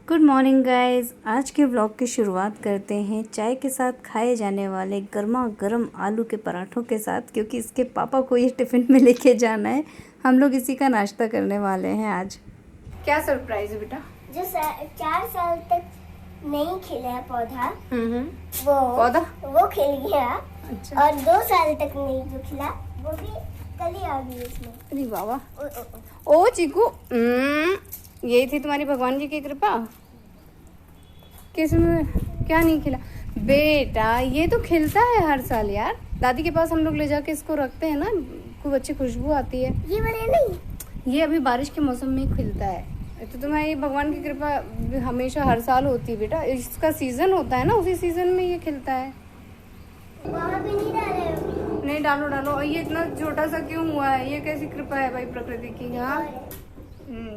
Good morning guys. आज के vlog की शुरुआत करते हैं चाय के साथ खाए जाने वाले गर्मा गर्म आलू के पराठों के साथ, क्योंकि इसके पापा को ये टिफ़िन में लेके जाना है। हम लोग इसी का नाश्ता करने वाले हैं आज। क्या सरप्राइज है बेटा? जो 4 साल तक नहीं खिला पौधा, वो खिल गया। अच्छा। और 2 साल तक नहीं जो खिला वो भी कल ही आ गई इसमें। अरे बाबा, ओ चीकू, यही थी तुम्हारी भगवान जी की कृपा। किसमें क्या नहीं खिला बेटा? ये तो खिलता है हर साल यार। दादी के पास हम लोग ले जाके इसको रखते हैं ना, खूब अच्छी खुशबू आती है। ये वाले नहीं, ये अभी बारिश के मौसम में खिलता है। तो तुम्हारी भगवान की कृपा हमेशा हर साल होती है बेटा। इसका सीजन होता है ना, उसी सीजन में ये खिलता है। वहाँ भी नहीं डाले अभी। नहीं डालो डालो। और ये इतना छोटा सा क्यों हुआ है? ये कैसी कृपा है भाई प्रकृति की। हाँ,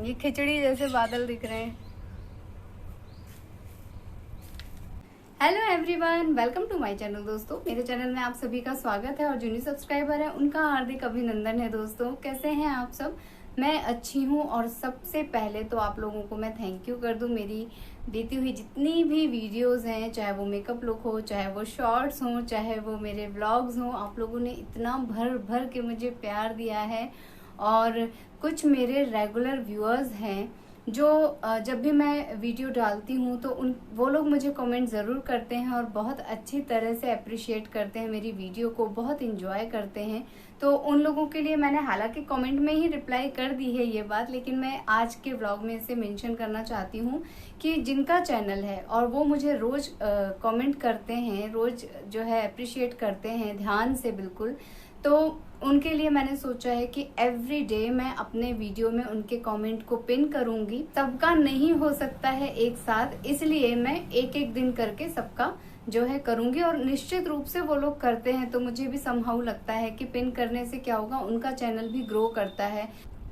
ये खिचड़ी जैसे बादल दिख रहे हैं। Hello everyone, welcome to my channel. दोस्तों, मेरे चैनल में आप सभी का स्वागत है और जो न्यू सब्सक्राइबर है उनका हार्दिक अभिनंदन है। दोस्तों, कैसे हैं आप सब? मैं अच्छी हूँ और सबसे पहले तो आप लोगों को मैं थैंक यू कर दूं। मेरी देती हुई जितनी भी वीडियोस हैं, चाहे वो मेकअप लुक हो, चाहे वो शॉर्ट्स हो, चाहे वो मेरे व्लॉग्स हो, आप लोगों ने इतना भर भर के मुझे प्यार दिया है। और कुछ मेरे रेगुलर व्यूअर्स हैं जो जब भी मैं वीडियो डालती हूँ तो वो लोग मुझे कमेंट ज़रूर करते हैं और बहुत अच्छी तरह से अप्रिशिएट करते हैं, मेरी वीडियो को बहुत इंजॉय करते हैं। तो उन लोगों के लिए मैंने हालांकि कमेंट में ही रिप्लाई कर दी है ये बात, लेकिन मैं आज के व्लॉग में इसे मेंशन करना चाहती हूँ कि जिनका चैनल है और वो मुझे रोज़ कमेंट करते हैं, रोज़ जो है अप्रिशिएट करते हैं ध्यान से बिल्कुल, तो उनके लिए मैंने सोचा है कि एवरी डे मैं अपने वीडियो में उनके कमेंट को पिन करूंगी। सबका नहीं हो सकता है एक साथ, इसलिए मैं एक एक दिन करके सबका जो है करूंगी। और निश्चित रूप से वो लोग करते हैं तो मुझे भी समहाउ लगता है कि पिन करने से क्या होगा, उनका चैनल भी ग्रो करता है।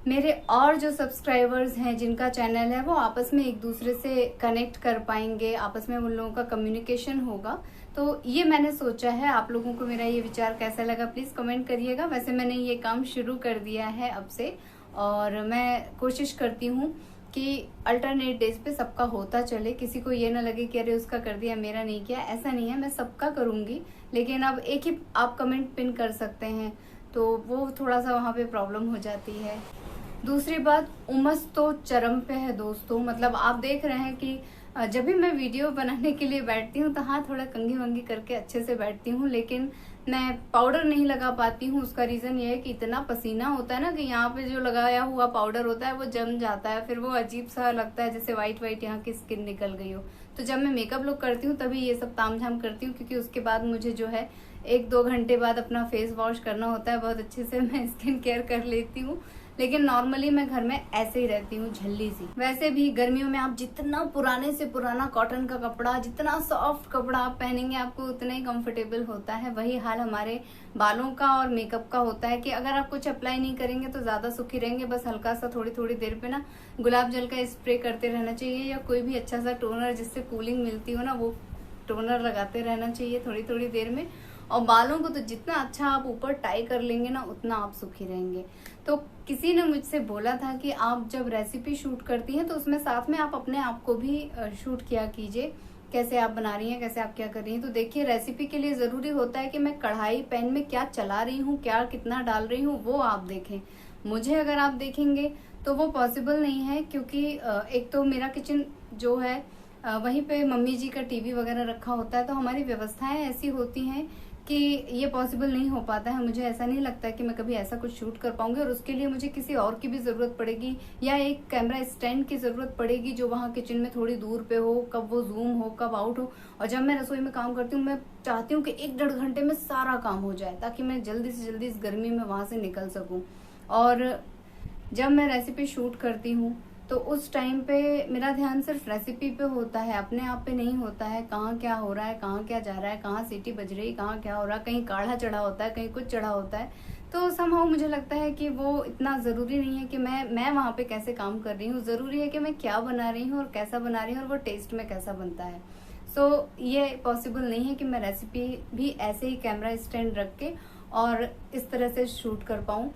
मेरे और जो सब्सक्राइबर्स हैं जिनका चैनल है वो आपस में एक दूसरे से कनेक्ट कर पाएंगे, आपस में उन लोगों का कम्युनिकेशन होगा। तो ये मैंने सोचा है। आप लोगों को मेरा ये विचार कैसा लगा प्लीज कमेंट करिएगा। वैसे मैंने ये काम शुरू कर दिया है अब से, और मैं कोशिश करती हूँ कि अल्टरनेट डेज पे सबका होता चले, किसी को ये ना लगे कि अरे उसका कर दिया मेरा नहीं किया। ऐसा नहीं है, मैं सबका करूंगी, लेकिन अब एक ही आप कमेंट पिन कर सकते हैं तो वो थोड़ा सा वहाँ पे प्रॉब्लम हो जाती है। दूसरी बात, उमस तो चरम पे है दोस्तों। मतलब आप देख रहे हैं कि जब भी मैं वीडियो बनाने के लिए बैठती हूँ तो हाँ, थोड़ा कंघी वंगी करके अच्छे से बैठती हूँ, लेकिन मैं पाउडर नहीं लगा पाती हूँ। उसका रीजन ये है कि इतना पसीना होता है ना कि यहाँ पे जो लगाया हुआ पाउडर होता है वो जम जाता है, फिर वो अजीब सा लगता है जैसे व्हाइट व्हाइट यहाँ की स्किन निकल गई हो। तो जब मैं मेकअप लुक करती हूँ तभी ये सब तामझाम करती हूँ, क्योंकि उसके बाद मुझे जो है 1-2 घंटे बाद अपना फेस वॉश करना होता है। बहुत अच्छे से मैं स्किन केयर कर लेती हूँ, लेकिन नॉर्मली मैं घर में ऐसे ही रहती हूँ, झल्ली सी। वैसे भी गर्मियों में आप जितना पुराने से पुराना कॉटन का कपड़ा, जितना सॉफ्ट कपड़ा आप पहनेंगे आपको उतना ही कंफर्टेबल होता है। वही हाल हमारे बालों का और मेकअप का होता है कि अगर आप कुछ अप्लाई नहीं करेंगे तो ज्यादा सुखी रहेंगे। बस हल्का सा थोड़ी थोड़ी देर पे ना गुलाब जल का स्प्रे करते रहना चाहिए, या कोई भी अच्छा सा टोनर जिससे कूलिंग मिलती हो ना, वो टोनर लगाते रहना चाहिए थोड़ी थोड़ी देर में। और बालों को तो जितना अच्छा आप ऊपर टाई कर लेंगे ना, उतना आप सुखी रहेंगे। तो किसी ने मुझसे बोला था कि आप जब रेसिपी शूट करती हैं तो उसमें साथ में आप अपने आप को भी शूट किया कीजिए, कैसे आप बना रही हैं, कैसे आप क्या कर रही हैं। तो देखिए, रेसिपी के लिए जरूरी होता है कि मैं कढ़ाई पैन में क्या चला रही हूँ, क्या कितना डाल रही हूँ, वो आप देखें। मुझे अगर आप देखेंगे तो वो पॉसिबल नहीं है, क्योंकि एक तो मेरा किचन जो है वहीं पे मम्मी जी का टीवी वगैरह रखा होता है, तो हमारी व्यवस्थाएं ऐसी होती हैं कि ये पॉसिबल नहीं हो पाता है। मुझे ऐसा नहीं लगता कि मैं कभी ऐसा कुछ शूट कर पाऊंगी, और उसके लिए मुझे किसी और की भी जरूरत पड़ेगी, या एक कैमरा स्टैंड की जरूरत पड़ेगी जो वहाँ किचन में थोड़ी दूर पे हो, कब वो जूम हो, कब आउट हो। और जब मैं रसोई में काम करती हूँ, मैं चाहती हूँ कि 1-1.5 घंटे में सारा काम हो जाए, ताकि मैं जल्दी से जल्दी इस गर्मी में वहां से निकल सकूं। और जब मैं रेसिपी शूट करती हूँ तो उस टाइम पे मेरा ध्यान सिर्फ रेसिपी पे होता है, अपने आप पे नहीं होता है। कहाँ क्या हो रहा है, कहाँ क्या जा रहा है, कहाँ सीटी बज रही, कहाँ क्या हो रहा है, कहीं काढ़ा चढ़ा होता है, कहीं कुछ चढ़ा होता है। तो समहाउ मुझे लगता है कि वो इतना ज़रूरी नहीं है कि मैं वहाँ पे कैसे काम कर रही हूँ। ज़रूरी है कि मैं क्या बना रही हूँ और कैसा बना रही हूँ, और वो टेस्ट में कैसा बनता है। सो ये पॉसिबल नहीं है कि मैं रेसिपी भी ऐसे ही कैमरा स्टैंड रख के और इस तरह से शूट कर पाऊँ।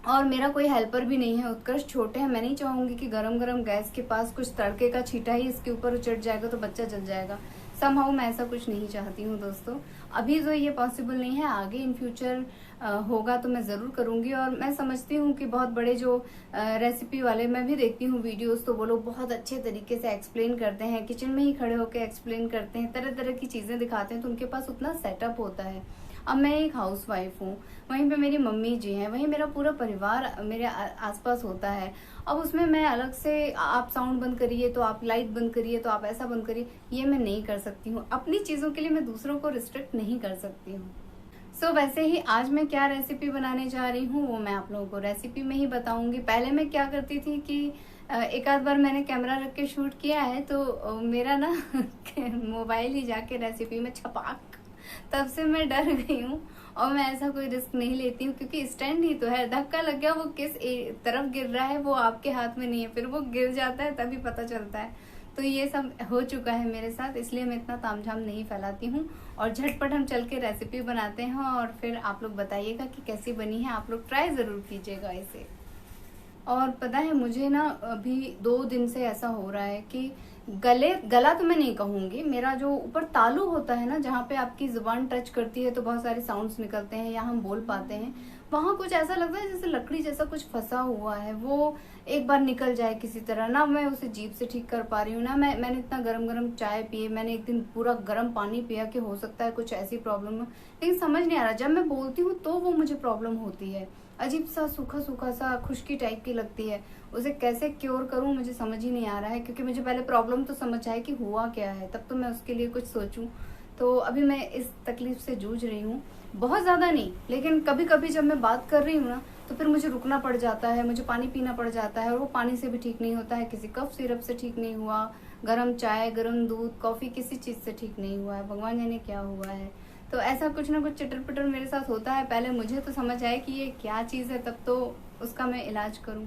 और मेरा कोई हेल्पर भी नहीं है, उत्कर्ष छोटे हैं। मैं नहीं चाहूंगी कि गरम गरम गैस के पास कुछ तड़के का छींटा ही इसके ऊपर उचट जाएगा तो बच्चा जल जाएगा। समहाउ मैं ऐसा कुछ नहीं चाहती हूँ दोस्तों। अभी तो ये पॉसिबल नहीं है, आगे इन फ्यूचर होगा तो मैं जरूर करूंगी। और मैं समझती हूँ कि बहुत बड़े जो रेसिपी वाले, मैं भी देखती हूँ वीडियोस, तो वो लोग बहुत अच्छे तरीके से एक्सप्लेन करते हैं, किचन में ही खड़े होकर एक्सप्लेन करते हैं, तरह तरह की चीजें दिखाते हैं, तो उनके पास उतना सेटअप होता है। अब मैं एक हाउसवाइफ हूँ, वहीं पे मेरी मम्मी जी हैं, वहीं मेरा पूरा परिवार मेरे आसपास होता है। अब उसमें मैं अलग से आप साउंड बंद करिए तो आप लाइट बंद करिए तो आप ऐसा बंद करिए, ये मैं नहीं कर सकती हूँ। अपनी चीजों के लिए मैं दूसरों को रिस्ट्रिक्ट नहीं कर सकती हूँ। सो वैसे ही आज मैं क्या रेसिपी बनाने जा रही हूँ वो मैं आप लोगों को रेसिपी में ही बताऊंगी। पहले मैं क्या करती थी कि एक आध बार मैंने कैमरा रख के शूट किया है तो मेरा ना मोबाइल ही जाके रेसिपी में छपाक, तब से मैं डर गई हूँ और मैं ऐसा कोई रिस्क नहीं लेती हूँ, क्योंकि स्टैंड ही तो है, धक्का लग गया, वो किस तरफ गिर रहा है वो आपके हाथ में नहीं है, फिर वो गिर जाता है तभी पता चलता है। तो ये सब हो चुका है मेरे साथ, इसलिए मैं इतना तामझाम नहीं फैलाती हूँ और झटपट हम चल के रेसिपी बनाते हैं और फिर आप लोग बताइएगा कि कैसी बनी है। आप लोग ट्राई जरूर कीजिएगा इसे। और पता है मुझे ना अभी 2 दिन से ऐसा हो रहा है कि गला तो मैं नहीं कहूंगी, मेरा जो ऊपर तालू होता है ना, जहाँ पे आपकी जुबान टच करती है तो बहुत सारे साउंड्स निकलते हैं या हम बोल पाते हैं, वहां कुछ ऐसा लगता है जैसे लकड़ी जैसा कुछ फंसा हुआ है, वो एक बार निकल जाए किसी तरह। ना मैं उसे जीभ से ठीक कर पा रही हूँ, ना मैंने इतना गरम गरम चाय पिए, मैंने एक दिन पूरा गर्म पानी पिया कि हो सकता है कुछ ऐसी प्रॉब्लम हो, लेकिन समझ नहीं आ रहा। जब मैं बोलती हूँ तो वो मुझे प्रॉब्लम होती है, अजीब सा सूखा सूखा सा खुश्की टाइप की लगती है। उसे कैसे क्योर करूं मुझे समझ ही नहीं आ रहा है, क्योंकि मुझे पहले प्रॉब्लम तो समझ आए कि हुआ क्या है, तब तो मैं उसके लिए कुछ सोचूं। तो अभी मैं इस तकलीफ से जूझ रही हूँ, बहुत ज्यादा नहीं, लेकिन कभी कभी जब मैं बात कर रही हूँ ना तो फिर मुझे रुकना पड़ जाता है, मुझे पानी पीना पड़ जाता है और वो पानी से भी ठीक नहीं होता है, किसी कफ सिरप से ठीक नहीं हुआ, गर्म चाय, गर्म दूध, कॉफी, किसी चीज से ठीक नहीं हुआ है, भगवान जाने क्या हुआ है। तो ऐसा कुछ ना कुछ चटर पटर मेरे साथ होता है। पहले मुझे तो समझ आए कि ये क्या चीज है, तब तो उसका मैं इलाज करूं।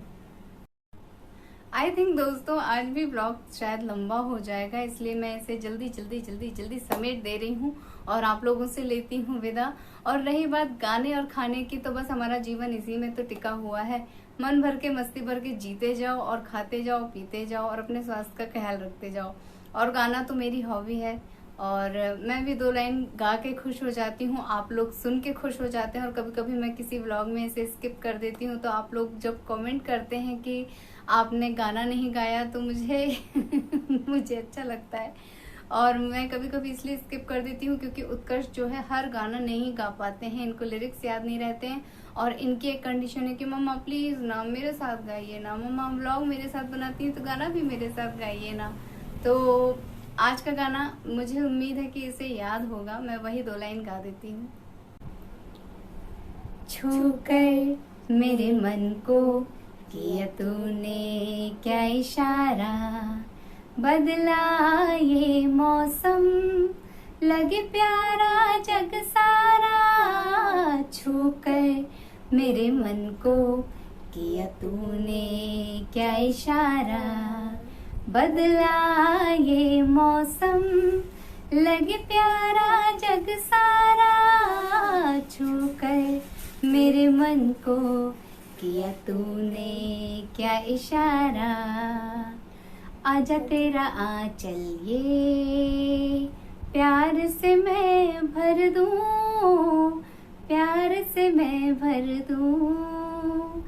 आई थिंक दोस्तों आज भी ब्लॉग शायद लंबा हो जाएगा, इसलिए मैं इसे जल्दी जल्दी जल्दी जल्दी समेट दे रही हूँ और आप लोगों से लेती हूँ विदा। और रही बात गाने और खाने की, तो बस हमारा जीवन इसी में तो टिका हुआ है। मन भर के मस्ती भर के जीते जाओ और खाते जाओ, पीते जाओ और अपने स्वास्थ्य का ख्याल रखते जाओ। और गाना तो मेरी हॉबी है और मैं भी 2 लाइन गा के खुश हो जाती हूँ, आप लोग सुन के खुश हो जाते हैं। और कभी कभी मैं किसी व्लॉग में इसे स्किप कर देती हूँ, तो आप लोग जब कमेंट करते हैं कि आपने गाना नहीं गाया तो मुझे मुझे अच्छा लगता है। और मैं कभी कभी इसलिए स्किप कर देती हूँ क्योंकि उत्कर्ष जो है हर गाना नहीं गा पाते हैं, इनको लिरिक्स याद नहीं रहते हैं। और इनकी एक कंडीशन है कि मम्मा प्लीज ना मेरे साथ गाइए ना, मम्मा व्लॉग मेरे साथ बनाती हैं तो गाना भी मेरे साथ गाइए ना। तो आज का गाना मुझे उम्मीद है कि इसे याद होगा, मैं वही 2 लाइन गा देती हूँ। छू कर मेरे मन को किया तूने क्या इशारा, बदला ये मौसम लगे प्यारा जग सारा। छू कर मेरे मन को किया तूने क्या इशारा, बदला ये मौसम लगे प्यारा जग सारा। छू कर मेरे मन को किया तूने क्या इशारा, आजा तेरा आंचल ये प्यार से मैं भर दूं, प्यार से मैं भर दूं।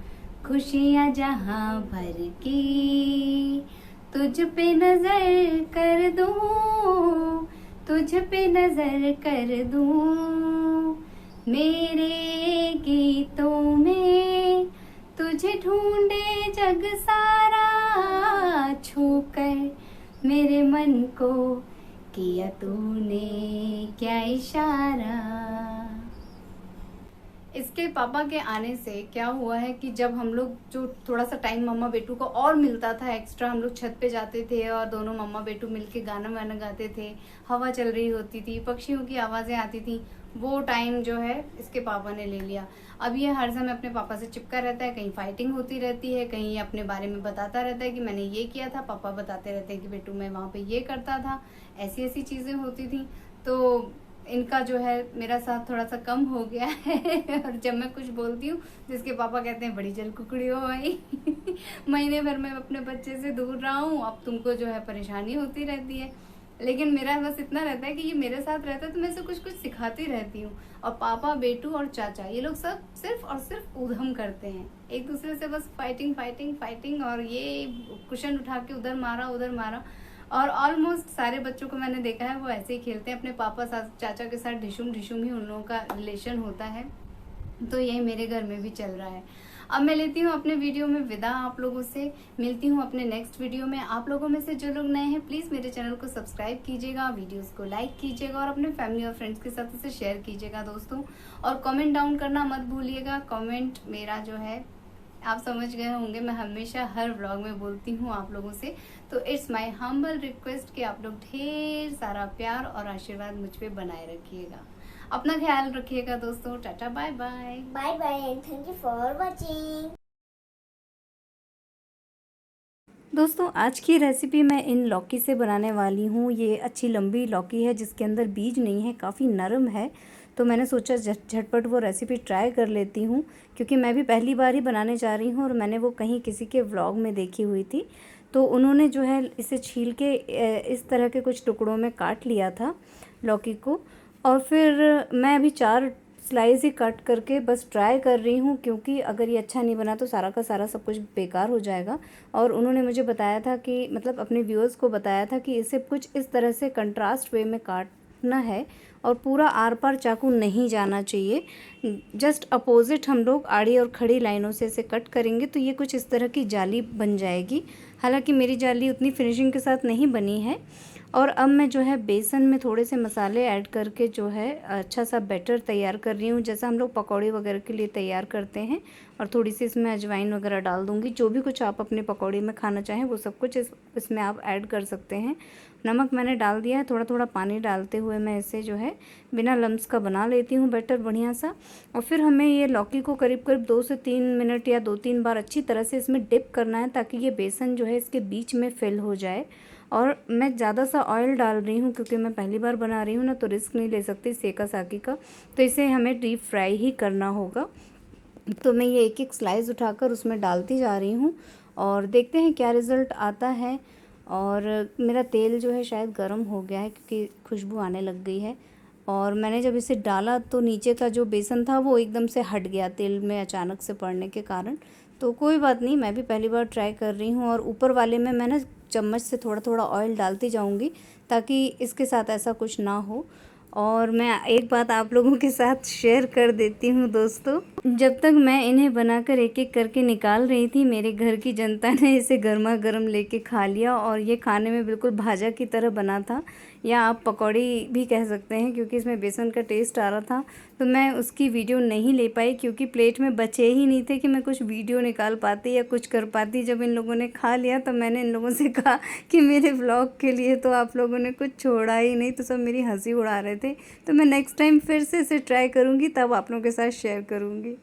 खुशियाँ जहाँ भर की तुझ पे नजर कर दूं, तुझ पे नजर कर दूं। मेरे गीतों में तुझे ढूंढे जग सारा। छू कर मेरे मन को किया तूने क्या इशारा। इसके पापा के आने से क्या हुआ है कि जब हम लोग जो थोड़ा सा टाइम मम्मा बेटू को और मिलता था एक्स्ट्रा, हम लोग छत पे जाते थे और दोनों मम्मा बेटू मिलके गाना वाना गाते थे, हवा चल रही होती थी, पक्षियों की आवाजें आती थी, वो टाइम जो है इसके पापा ने ले लिया। अब ये हर समय अपने पापा से चिपका रहता है, कहीं फाइटिंग होती रहती है, कहीं अपने बारे में बताता रहता है कि मैंने ये किया था, पापा बताते रहते हैं कि बेटू मैं वहां पे ये करता था, ऐसी ऐसी चीजें होती थी। तो इनका जो है मेरा साथ थोड़ा सा कम हो गया है। और जब मैं कुछ बोलती हूँ जिसके पापा कहते हैं बड़ी जल कुकड़ी हो भाई। महीने भर में अपने बच्चे से दूर रहा हूँ, अब तुमको जो है परेशानी होती रहती है। लेकिन मेरा बस इतना रहता है कि ये मेरे साथ रहता है तो मैं इसे कुछ कुछ सिखाती रहती हूँ। और पापा, बेटू और चाचा ये लोग सब सिर्फ और सिर्फ ऊधम करते हैं, एक दूसरे से बस फाइटिंग फाइटिंग फाइटिंग। और ये कुशन उठा के उधर मारा उधर मारा। और ऑलमोस्ट सारे बच्चों को मैंने देखा है वो ऐसे ही खेलते हैं, अपने पापा साथ चाचा के साथ ढिशुम ढिशुम ही उन लोगों का रिलेशन होता है। तो यही मेरे घर में भी चल रहा है। अब मैं लेती हूँ अपने वीडियो में विदा आप लोगों से, मिलती हूँ अपने नेक्स्ट वीडियो में। आप लोगों में से जो लोग नए हैं प्लीज़ मेरे चैनल को सब्सक्राइब कीजिएगा, वीडियोस को लाइक कीजिएगा और अपने फैमिली और फ्रेंड्स के साथ इसे शेयर कीजिएगा दोस्तों। और कमेंट डाउन करना मत भूलिएगा। कमेंट मेरा जो है आप समझ गए होंगे, मैं हमेशा हर व्लॉग में बोलती हूँ आप लोगों से। तो इट्स माय हम्बल रिक्वेस्ट कि आप लोग ढेर सारा प्यार और आशीर्वाद मुझ पे बनाए रखिएगा। अपना ख्याल रखिएगा दोस्तों। Tata bye bye. Bye bye and thank you for watching. दोस्तों आज की रेसिपी मैं इन लौकी से बनाने वाली हूँ। ये अच्छी लंबी लौकी है जिसके अंदर बीज नहीं है, काफ़ी नरम है। तो मैंने सोचा झटपट वो रेसिपी ट्राई कर लेती हूँ, क्योंकि मैं भी पहली बार ही बनाने जा रही हूँ और मैंने वो कहीं किसी के व्लॉग में देखी हुई थी। तो उन्होंने जो है इसे छील के इस तरह के कुछ टुकड़ों में काट लिया था लौकी को। और फिर मैं अभी 4 स्लाइस ही कट करके बस ट्राई कर रही हूँ, क्योंकि अगर ये अच्छा नहीं बना तो सारा का सारा सब कुछ बेकार हो जाएगा। और उन्होंने मुझे बताया था कि मतलब अपने व्यूअर्स को बताया था कि इसे कुछ इस तरह से कंट्रास्ट वे में काटना है और पूरा आर पार चाकू नहीं जाना चाहिए। जस्ट अपोजिट हम लोग आड़ी और खड़ी लाइनों से इसे कट करेंगे तो ये कुछ इस तरह की जाली बन जाएगी। हालांकि मेरी जाली उतनी फिनिशिंग के साथ नहीं बनी है। और अब मैं जो है बेसन में थोड़े से मसाले ऐड करके जो है अच्छा सा बैटर तैयार कर रही हूँ, जैसा हम लोग पकौड़े वगैरह के लिए तैयार करते हैं। और थोड़ी सी इसमें अजवाइन वगैरह डाल दूँगी, जो भी कुछ आप अपने पकौड़े में खाना चाहें वो सब कुछ इसमें आप ऐड कर सकते हैं। नमक मैंने डाल दिया है, थोड़ा थोड़ा पानी डालते हुए मैं इसे जो है बिना लम्स का बना लेती हूँ बैटर बढ़िया सा। और फिर हमें ये लौकी को करीब करीब 2 से 3 मिनट या 2-3 बार अच्छी तरह से इसमें डिप करना है, ताकि ये बेसन जो है इसके बीच में फिल हो जाए। और मैं ज़्यादा सा ऑयल डाल रही हूँ क्योंकि मैं पहली बार बना रही हूँ ना, तो रिस्क नहीं ले सकती सेका साकी का। तो इसे हमें डीप फ्राई ही करना होगा। तो मैं ये एक एक स्लाइस उठाकर उसमें डालती जा रही हूँ और देखते हैं क्या रिज़ल्ट आता है। और मेरा तेल जो है शायद गर्म हो गया है, क्योंकि खुशबू आने लग गई है। और मैंने जब इसे डाला तो नीचे का जो बेसन था वो एकदम से हट गया तेल में अचानक से पड़ने के कारण। तो कोई बात नहीं, मैं भी पहली बार ट्राई कर रही हूँ। और ऊपर वाले में मैं ना चम्मच से थोड़ा थोड़ा ऑयल डालती जाऊँगी, ताकि इसके साथ ऐसा कुछ ना हो। और मैं एक बात आप लोगों के साथ शेयर कर देती हूँ दोस्तों, जब तक मैं इन्हें बनाकर एक एक करके निकाल रही थी, मेरे घर की जनता ने इसे गर्मा गर्म लेके खा लिया। और ये खाने में बिल्कुल भाजा की तरह बना था, या आप पकौड़ी भी कह सकते हैं, क्योंकि इसमें बेसन का टेस्ट आ रहा था। तो मैं उसकी वीडियो नहीं ले पाई, क्योंकि प्लेट में बचे ही नहीं थे कि मैं कुछ वीडियो निकाल पाती या कुछ कर पाती। जब इन लोगों ने खा लिया तो मैंने इन लोगों से कहा कि मेरे व्लॉग के लिए तो आप लोगों ने कुछ छोड़ा ही नहीं। तो सब मेरी हंसी उड़ा रहे थे। तो मैं नेक्स्ट टाइम फिर से इसे ट्राई करूँगी, तब आप लोगों के साथ शेयर करूँगी।